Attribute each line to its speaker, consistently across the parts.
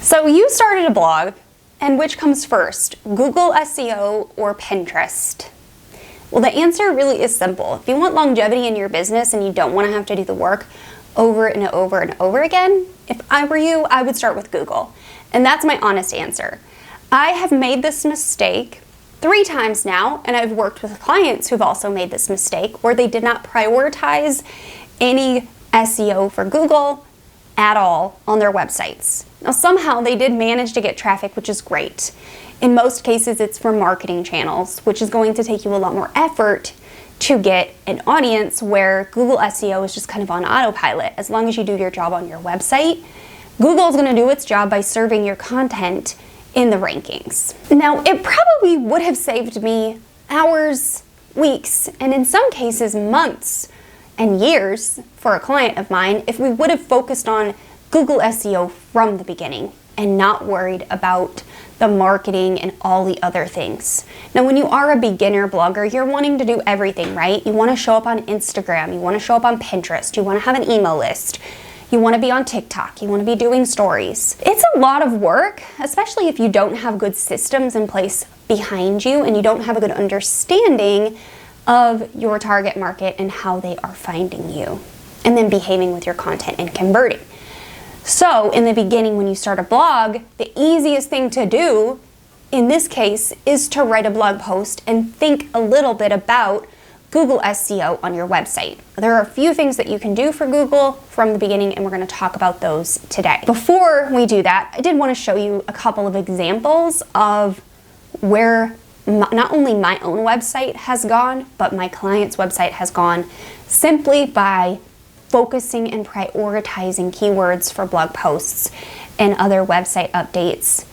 Speaker 1: So you started a blog, and which comes first, Google SEO or Pinterest? Well, the answer really is simple. If you want longevity in your business and you don't want to have to do the work over and over and over again, if I were you, I would start with Google. And that's my honest answer. I have made this mistake 3 times now, and I've worked with clients who've also made this mistake where they did not prioritize any SEO for Google at all on their websites. Now, somehow they did manage to get traffic, which is great. In most cases, it's for marketing channels, which is going to take you a lot more effort to get an audience, where Google SEO is just kind of on autopilot. As long as you do your job on your website, Google is going to do its job by serving your content in the rankings. Now, it probably would have saved me hours, weeks, and in some cases months and years for a client of mine if we would have focused on Google SEO from the beginning and not worried about the marketing and all the other things. Now, when you are a beginner blogger, you're wanting to do everything, right? You want to show up on Instagram, you want to show up on Pinterest, you want to have an email list, you want to be on TikTok, you want to be doing stories. It's a lot of work, especially if you don't have good systems in place behind you and you don't have a good understanding of your target market and how they are finding you, and then behaving with your content and converting. So in the beginning, when you start a blog, the easiest thing to do in this case is to write a blog post and think a little bit about Google SEO on your website. There are a few things that you can do for Google from the beginning, and we're going to talk about those today. Before we do that, I did want to show you a couple of examples of where not only my own website has gone, but my client's website has gone simply by focusing and prioritizing keywords for blog posts and other website updates,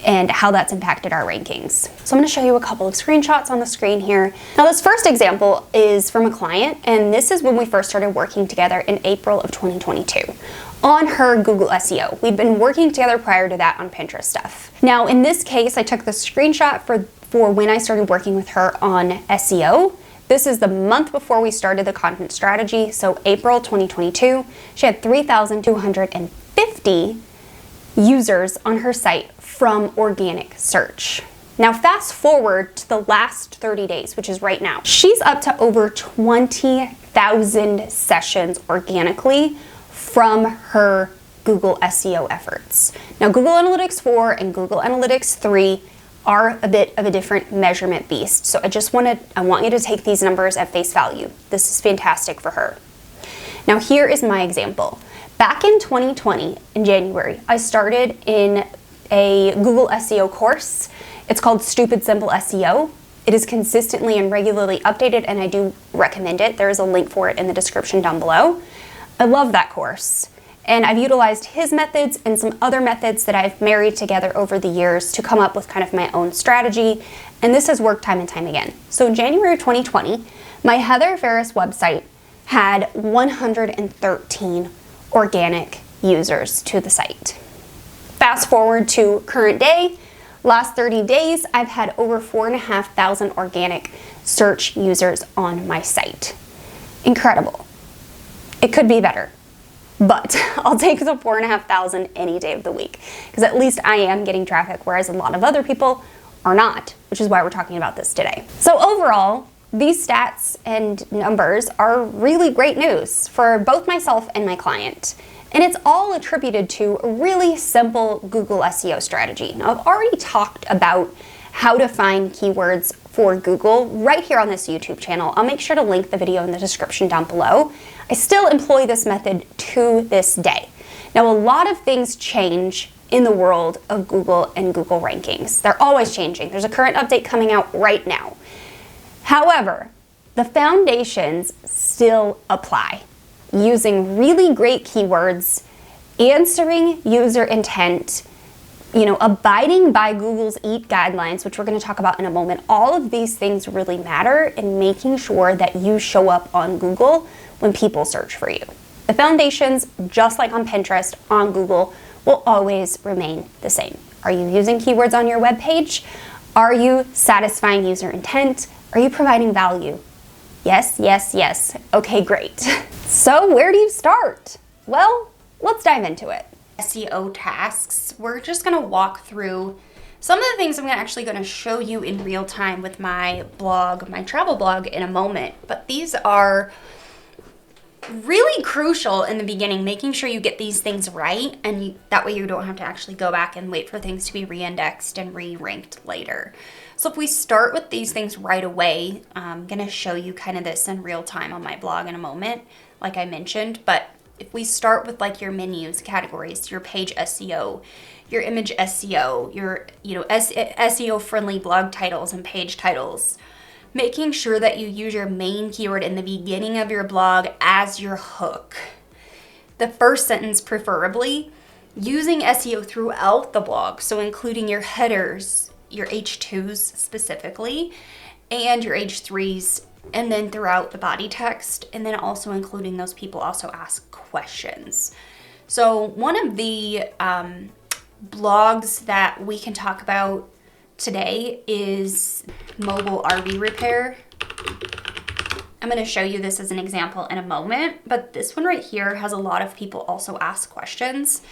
Speaker 1: and how that's impacted our rankings. So I'm going to show you a couple of screenshots on the screen here. Now, this first example is from a client, and this is when we first started working together in April of 2022 on her Google SEO. We'd been working together prior to that on Pinterest stuff. Now, in this case, I took the screenshot for when I started working with her on SEO. This is the month before we started the content strategy, so April 2022. She had 3,250 users on her site from organic search. Now, fast forward to the last 30 days, which is right now. She's up to over 20,000 sessions organically from her Google SEO efforts. Now, Google Analytics 4 and Google Analytics 3 are a bit of a different measurement beast. So I want you to take these numbers at face value. This is fantastic for her. Now, here is my example. Back in 2020, in January, I started in a Google SEO course. It's called Stupid Simple SEO. It is consistently and regularly updated, and I do recommend it. There is a link for it in the description down below. I love that course. And I've utilized his methods and some other methods that I've married together over the years to come up with kind of my own strategy. And this has worked time and time again. So in January of 2020, my Heather Farris website had 113 organic users to the site. Fast forward to current day, last 30 days, I've had over 4,500 organic search users on my site. Incredible. It could be better, but I'll take the 4,500 any day of the week, because at least I am getting traffic, whereas a lot of other people are not, which is why we're talking about this today. So overall, these stats and numbers are really great news for both myself and my client. And it's all attributed to a really simple Google SEO strategy. Now, I've already talked about how to find keywords for Google right here on this YouTube channel. I'll make sure to link the video in the description down below. I still employ this method to this day. Now, a lot of things change in the world of Google and Google rankings. They're always changing. There's a current update coming out right now. However, the foundations still apply. Using really great keywords, answering user intent, abiding by Google's EAT guidelines, which we're going to talk about in a moment. All of these things really matter in making sure that you show up on Google when people search for you. The foundations, just like on Pinterest, on Google, will always remain the same. Are you using keywords on your webpage? Are you satisfying user intent? Are you providing value? Yes, yes, yes. Okay, great. So where do you start? Well, let's dive into it. SEO tasks, we're just gonna walk through some of the things I'm actually gonna show you in real time with my blog, my travel blog, in a moment. But these are really crucial in the beginning, making sure you get these things right, and that way you don't have to actually go back and wait for things to be re-indexed and re-ranked later. So if we start with these things right away, I'm gonna show you kind of this in real time on my blog in a moment, like I mentioned. But if we start with like your menus, categories, your page SEO, your image SEO, your SEO friendly blog titles and page titles, making sure that you use your main keyword in the beginning of your blog as your hook. The first sentence preferably, using SEO throughout the blog, so including your headers, your H2s specifically, and your H3s, and then throughout the body text, and then also including those people also ask questions. So one of the blogs that we can talk about today is mobile RV repair. I'm going to show you this as an example in a moment, but this one right here has a lot of people also ask questions,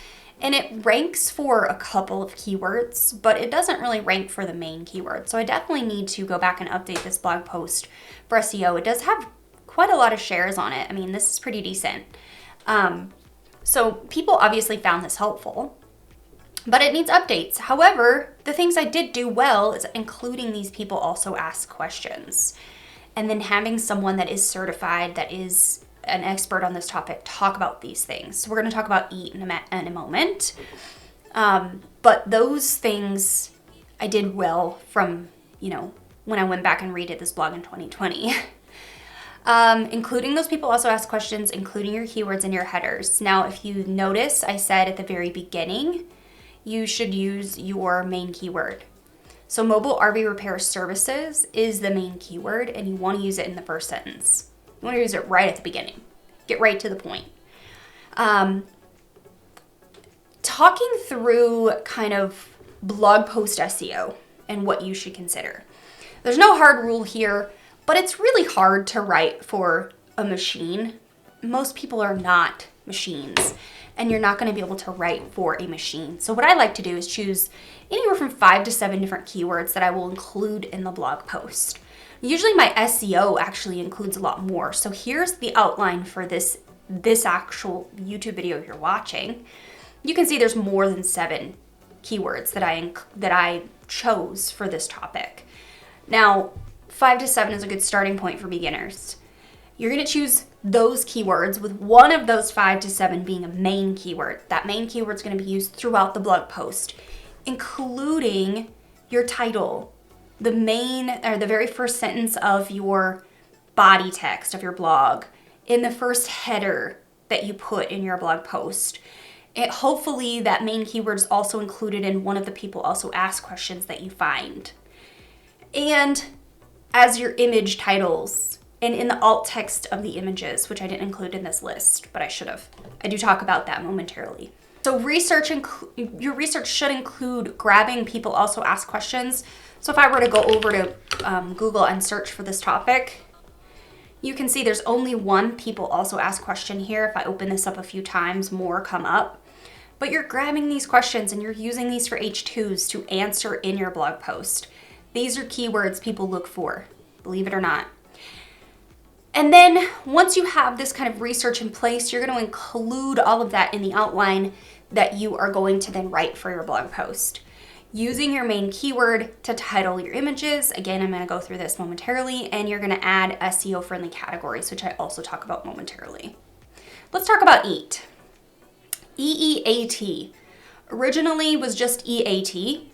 Speaker 1: and it ranks for a couple of keywords, but it doesn't really rank for the main keyword. So I definitely need to go back and update this blog post for SEO. It does have quite a lot of shares on it. I mean, this is pretty decent. So people obviously found this helpful, but it needs updates. However, the things I did do well is including these people also ask questions, and then having someone that is certified, that is an expert on this topic, talk about these things. So we're going to talk about EAT in a moment. But those things I did well from, when I went back and redid this blog in 2020. Including those people also ask questions, including your keywords and your headers. Now, if you notice, I said at the very beginning, you should use your main keyword. So mobile RV repair services is the main keyword, and you want to use it in the first sentence. You want to use it right at the beginning. Get right to the point. Talking through kind of blog post SEO and what you should consider. There's no hard rule here, but it's really hard to write for a machine. Most people are not machines, and you're not going to be able to write for a machine. So what I like to do is choose anywhere from 5 to 7 different keywords that I will include in the blog post. Usually my SEO actually includes a lot more. So here's the outline for this actual YouTube video you're watching. You can see there's more than 7 keywords that I chose for this topic. Now, 5 to 7 is a good starting point for beginners. You're going to choose those keywords, with one of those 5 to 7 being a main keyword. That main keyword is going to be used throughout the blog post, including your title, the very first sentence of your body text of your blog, in the first header that you put in your blog post. Hopefully that main keyword is also included in one of the people also ask questions that you find. And as your image titles, and in the alt text of the images, which I didn't include in this list, but I should have. I do talk about that momentarily. So your research should include grabbing people also ask questions. So if I were to go over to Google and search for this topic, you can see there's only one people also ask question here. If I open this up a few times, more come up. But you're grabbing these questions and you're using these for H2s to answer in your blog post. These are keywords people look for, believe it or not. And then once you have this kind of research in place, you're going to include all of that in the outline that you are going to then write for your blog post. Using your main keyword to title your images. Again, I'm going to go through this momentarily, and you're going to add SEO friendly categories, which I also talk about momentarily. Let's talk about EAT. EEAT originally was just EAT,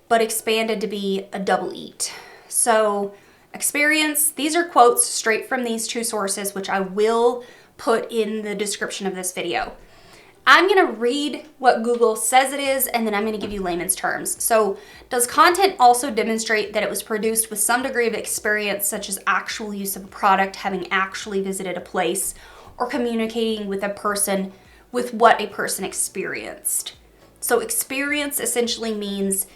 Speaker 1: but expanded to be a double EAT. So experience, these are quotes straight from these 2 sources, which I will put in the description of this video. I'm going to read what Google says it is, and then I'm going to give you layman's terms. So, does content also demonstrate that it was produced with some degree of experience, such as actual use of a product, having actually visited a place, or communicating with what a person experienced? So, experience essentially means,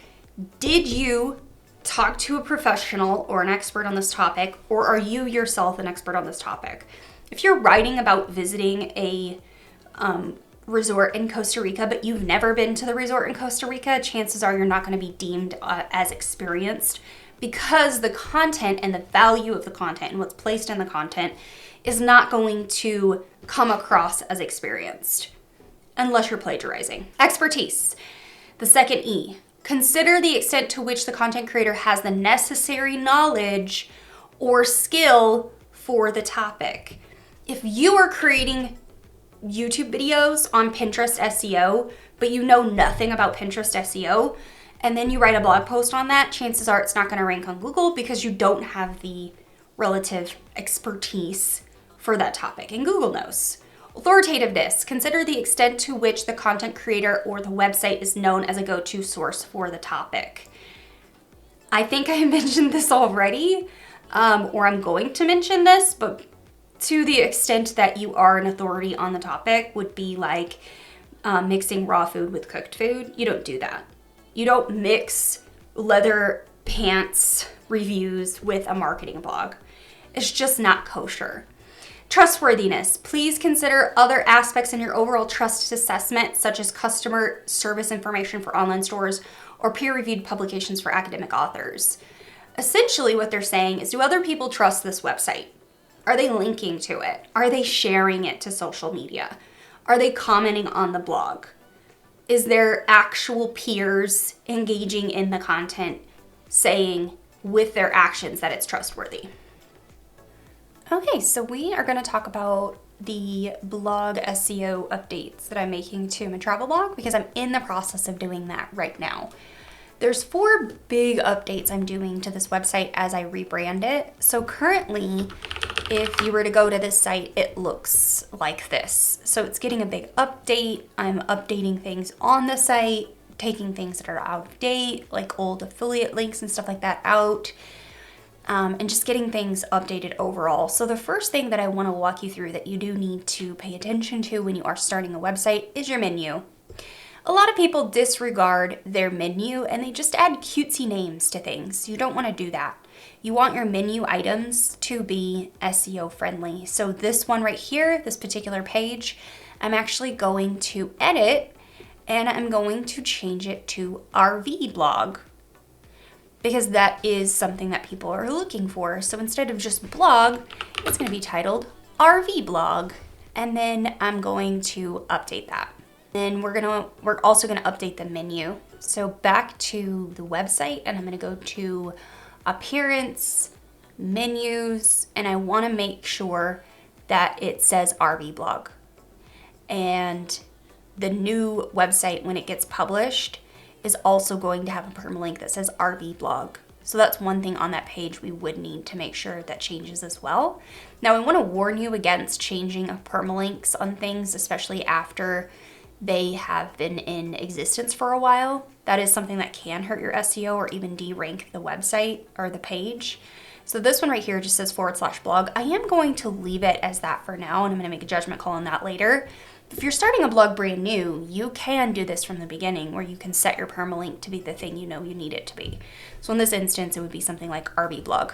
Speaker 1: did you talk to a professional or an expert on this topic, or are you yourself an expert on this topic? If you're writing about visiting a resort in Costa Rica, but you've never been to the resort in Costa Rica, chances are you're not going to be deemed as experienced, because the content and the value of the content and what's placed in the content is not going to come across as experienced unless you're plagiarizing. Expertise. The second E. Consider the extent to which the content creator has the necessary knowledge or skill for the topic. If you are creating YouTube videos on Pinterest SEO, but you know nothing about Pinterest SEO, and then you write a blog post on that, chances are it's not going to rank on Google because you don't have the relative expertise for that topic, and Google knows. Authoritativeness. Consider the extent to which the content creator or the website is known as a go-to source for the topic. I think I mentioned this already, or I'm going to mention this, but to the extent that you are an authority on the topic would be like mixing raw food with cooked food. You don't do that. You don't mix leather pants reviews with a marketing blog. It's just not kosher. Trustworthiness. Please consider other aspects in your overall trust assessment, such as customer service information for online stores or peer-reviewed publications for academic authors. Essentially what they're saying is, do other people trust this website? Are they linking to it? Are they sharing it to social media? Are they commenting on the blog? Is there actual peers engaging in the content, saying with their actions that it's trustworthy? Okay, so we are going to talk about the blog SEO updates that I'm making to my travel blog, because I'm in the process of doing that right now. There's 4 big updates I'm doing to this website as I rebrand it. So currently, if you were to go to this site, it looks like this. So it's getting a big update. I'm updating things on the site, taking things that are out of date, like old affiliate links and stuff like that out, and just getting things updated overall. So the first thing that I want to walk you through that you do need to pay attention to when you are starting a website is your menu. A lot of people disregard their menu and they just add cutesy names to things. You don't want to do that. You want your menu items to be SEO friendly. So this one right here, this particular page, I'm actually going to edit and I'm going to change it to RV blog, because that is something that people are looking for. So instead of just blog, it's going to be titled RV blog. And then I'm going to update that. Then we're also going to update the menu. So back to the website, and I'm going to go to appearance, menus, and I want to make sure that it says RV blog. And the new website, when it gets published, is also going to have a permalink that says RV blog. So that's one thing on that page we would need to make sure that changes as well. Now I want to warn you against changing permalinks on things, especially after they have been in existence for a while. That is something that can hurt your SEO or even de-rank the website or the page. So this one right here just says /blog. I am going to leave it as that for now, and I'm going to make a judgment call on that later. If you're starting a blog brand new, you can do this from the beginning, where you can set your permalink to be the thing you know you need it to be. So in this instance, it would be something like RV blog.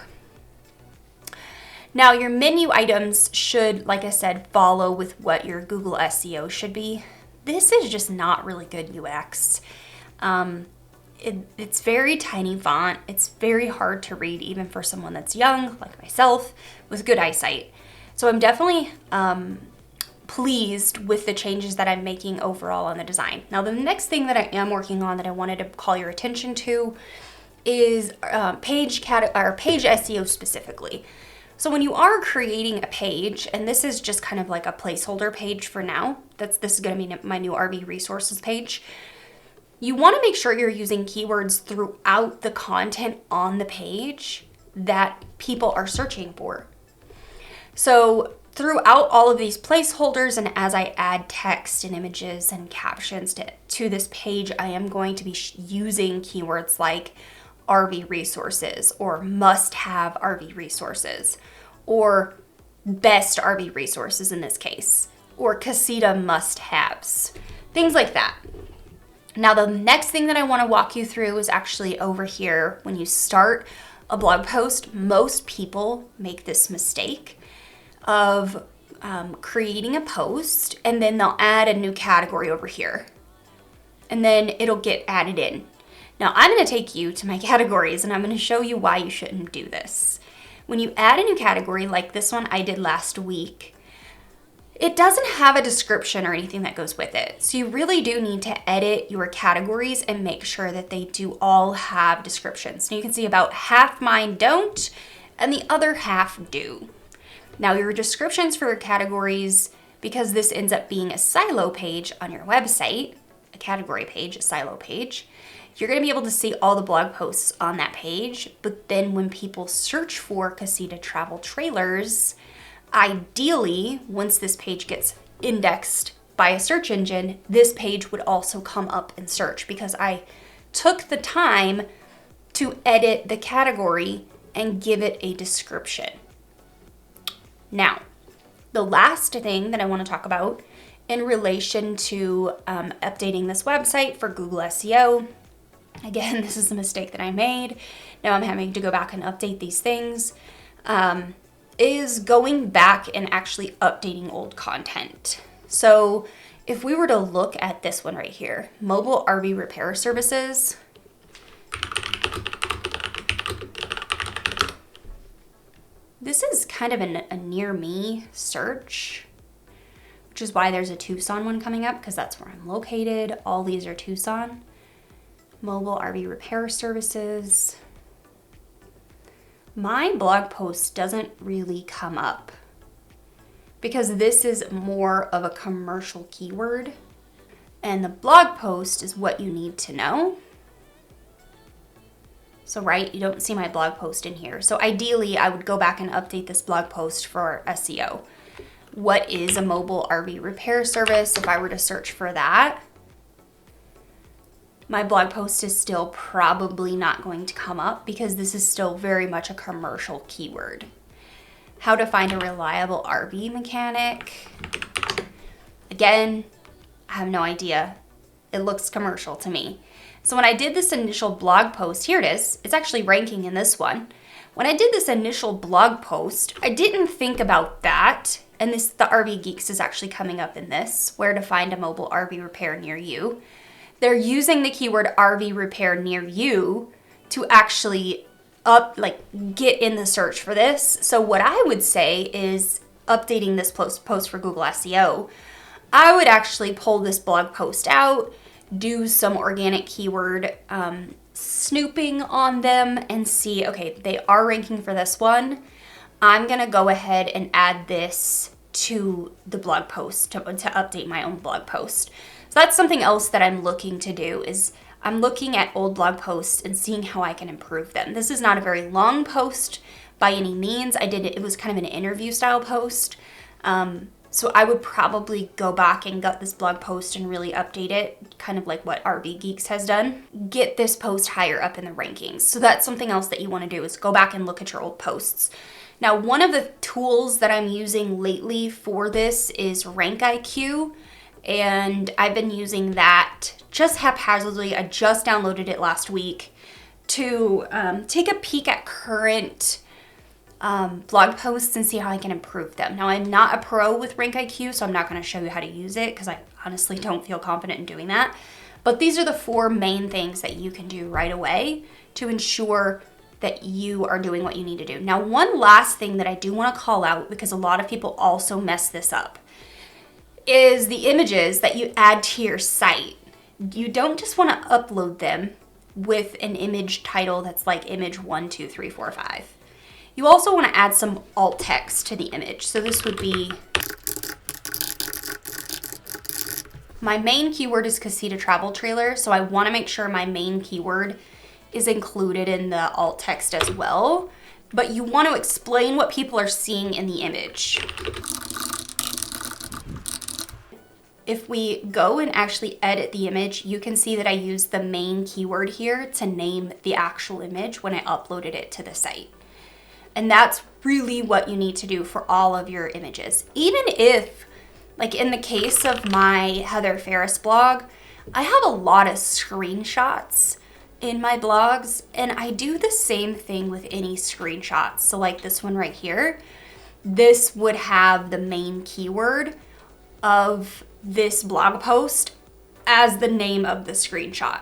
Speaker 1: Now your menu items should, like I said, follow with what your Google SEO should be. This is just not really good UX. It's very tiny font. It's very hard to read even for someone that's young, like myself, with good eyesight. So I'm definitely pleased with the changes that I'm making overall on the design. Now the next thing that I am working on that I wanted to call your attention to is page SEO specifically. So when you are creating a page, and this is just kind of like a placeholder page for now, this is going to be my new RV resources page, you want to make sure you're using keywords throughout the content on the page that people are searching for. So throughout all of these placeholders, and as I add text and images and captions to this page, I am going to be using keywords like RV resources, or must-have RV resources, or best RV resources in this case, or casita must-haves, things like that. Now the next thing that I want to walk you through is actually over here. When you start a blog post, most people make this mistake of creating a post, and then they'll add a new category over here. And then it'll get added in. Now I'm going to take you to my categories and I'm going to show you why you shouldn't do this. When you add a new category like this one I did last week, it doesn't have a description or anything that goes with it. So you really do need to edit your categories and make sure that they do all have descriptions. Now you can see about half mine don't and the other half do. Now your descriptions for your categories, because this ends up being a silo page on your website, a category page, a silo page, you're going to be able to see all the blog posts on that page. But then when people search for Casita Travel Trailers, ideally, once this page gets indexed by a search engine, this page would also come up in search because I took the time to edit the category and give it a description. Now, the last thing that I want to talk about in relation to updating this website for Google SEO, again, this is a mistake that I made. Now I'm having to go back and update these things, is going back and actually updating old content. So if we were to look at this one right here, mobile RV repair services, this is kind of a near me search, which is why there's a Tucson one coming up because that's where I'm located. All these are Tucson. Mobile RV repair services. My blog post doesn't really come up because this is more of a commercial keyword and the blog post is what you need to know. So, right, you don't see my blog post in here. So ideally, I would go back and update this blog post for SEO. What is a mobile RV repair service? If I were to search for that, my blog post is still probably not going to come up because this is still very much a commercial keyword. How to find a reliable RV mechanic. Again, I have no idea. It looks commercial to me. So when I did this initial blog post, here it is. It's actually ranking in this one. When I did this initial blog post, I didn't think about that. And the RV Geeks is actually coming up in this, where to find a mobile RV repair near you. They're using the keyword RV repair near you to actually get in the search for this. So what I would say is updating this post for Google SEO. I would actually pull this blog post out, do some organic keyword snooping on them and see, okay, they are ranking for this one. I'm going to go ahead and add this to the blog post to update my own blog post. So that's something else that I'm looking to do is I'm looking at old blog posts and seeing how I can improve them. This is not a very long post by any means. It was kind of an interview style post. So I would probably go back and gut this blog post and really update it, kind of like what RV Geeks has done. Get this post higher up in the rankings. So that's something else that you want to do is go back and look at your old posts. Now, one of the tools that I'm using lately for this is RankIQ, and I've been using that just haphazardly. I just downloaded it last week to take a peek at current blog posts and see how I can improve them. Now, I'm not a pro with RankIQ, so I'm not going to show you how to use it because I honestly don't feel confident in doing that. But these are the 4 main things that you can do right away to ensure that you are doing what you need to do. Now, one last thing that I do want to call out, because a lot of people also mess this up, is the images that you add to your site. You don't just want to upload them with an image title that's like image 1, 2, 3, 4, 5. You also want to add some alt text to the image. So this would be, my main keyword is Casita Travel Trailer, so I want to make sure my main keyword is included in the alt text as well. But you want to explain what people are seeing in the image. If we go and actually edit the image, you can see that I used the main keyword here to name the actual image when I uploaded it to the site. And that's really what you need to do for all of your images. Even if, like in the case of my Heather Farris blog, I have a lot of screenshots in my blogs, and I do the same thing with any screenshots. So like this one right here, this would have the main keyword of this blog post as the name of the screenshot.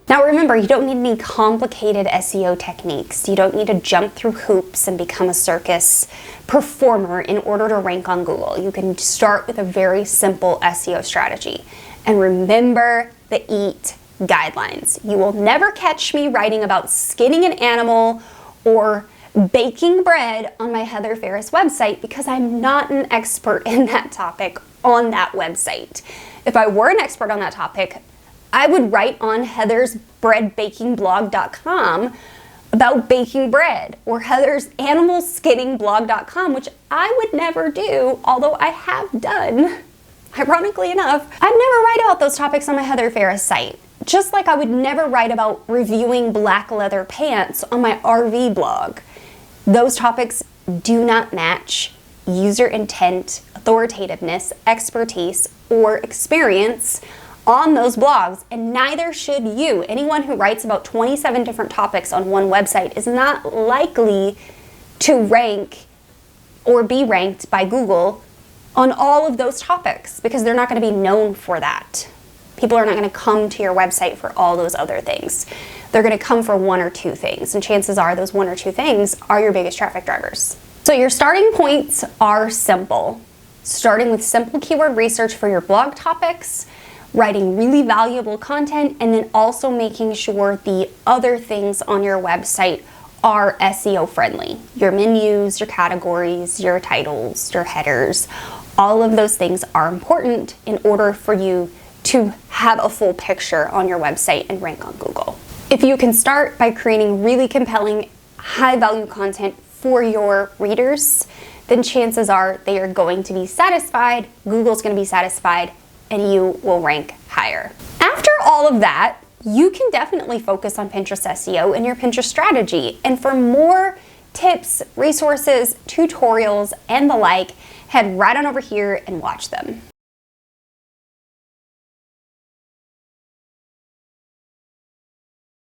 Speaker 1: Now remember, you don't need any complicated SEO techniques. You don't need to jump through hoops and become a circus performer in order to rank on Google. You can start with a very simple SEO strategy. And remember the EAT guidelines. You will never catch me writing about skinning an animal or baking bread on my Heather Farris website because I'm not an expert in that topic on that website. If I were an expert on that topic, I would write on heathersbreadbakingblog.com about baking bread, or heathersanimalskinningblog.com, which I would never do, although I have done. Ironically enough, I'd never write about those topics on my Heather Farris site. Just like I would never write about reviewing black leather pants on my RV blog. Those topics do not match user intent, authoritativeness, expertise, or experience on those blogs, and neither should you. Anyone who writes about 27 different topics on one website is not likely to rank or be ranked by Google on all of those topics because they're not going to be known for that. People are not going to come to your website for all those other things. They're going to come for one or two things, and chances are those one or two things are your biggest traffic drivers. So your starting points are simple. Starting with simple keyword research for your blog topics, writing really valuable content, and then also making sure the other things on your website are SEO friendly. Your menus, your categories, your titles, your headers, all of those things are important in order for you to have a full picture on your website and rank on Google. If you can start by creating really compelling, high value content for your readers, then chances are they are going to be satisfied, Google's going to be satisfied, and you will rank higher. After all of that, you can definitely focus on Pinterest SEO and your Pinterest strategy. And for more tips, resources, tutorials, and the like, head right on over here and watch them.